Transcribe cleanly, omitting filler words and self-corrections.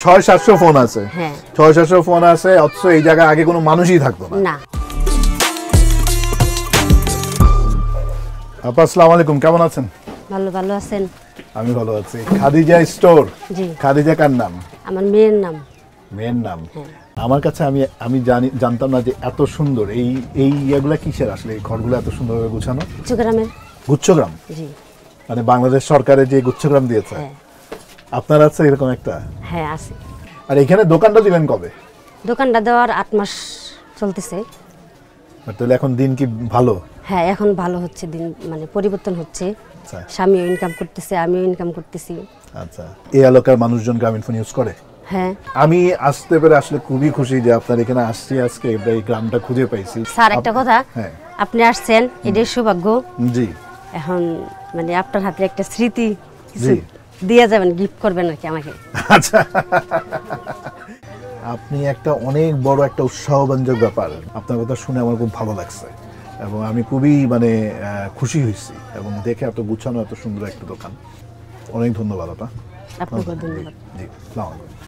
600-700 phone আছে। হ্যাঁ 600-700 phone আছে, অথচ এই জায়গায় আগে কোনো মানুষই থাকতো না। না। আপা আসসালামু আলাইকুম, কেমন আছেন? ভালো ভালো আছেন? আমি ভালো আছি। খাদিজা স্টোর, জি খাদিজা কার নাম? আমার মেয়ের নাম। মেয়ের নাম? হ্যাঁ। আমার কাছে আমি জানতাম না যে এত সুন্দর এই ইয়েগুলা কিসের, আসলে এই ঘরগুলো এত সুন্দরভাবে গুছানো। গুচ্ছগ্রামের। গুচ্ছগ্রাম জি মানে বাংলাদেশ সরকারের যে গুচ্ছগ্রাম দিয়েছে, হ্যাঁ আপনার আছে এরকম একটা? হ্যাঁ আছে। আর এখানে দোকানটা দিবেন কবে? দোকানটা দেওয়ার 8 মাস চলতেছে। তাহলে এখন দিন কি ভালো? হ্যাঁ এখন ভালো হচ্ছে, দিন মানে পরিবর্তন হচ্ছে। আচ্ছা স্বামীও ইনকাম করতেছে, আমিও ইনকাম করতেছি। আচ্ছা। এই এলাকার মানুষজন গ্রামীণফোন ইউজ করে? হ্যাঁ। আমি আসতে পেরে আসলে খুবই খুশি যে আপনার এখানে আসছি আজকে, এই গ্রামটা খুঁজে পাইছি। স্যার একটা কথা, হ্যাঁ আপনি আসছেন এটাই সৌভাগ্য। জি এখন মানে আপনার হাতে একটা স্মৃতি কিছু জি। দিয়ে যাবেন, গিফট করবেন আর কি আমাকে। আচ্ছা, আপনি একটা অনেক বড় একটা উৎসাহব্যঞ্জক ব্যাপার, আপনার কথা শুনে আমার খুব ভালো লাগছে এবং আমি খুবই মানে খুশি হয়েছি এবং দেখে এত গুছানো এত সুন্দর একটা দোকান। অনেক ধন্যবাদ আপা। আপনাকে ধন্যবাদ। জি, আসসালামু আলাইকুম।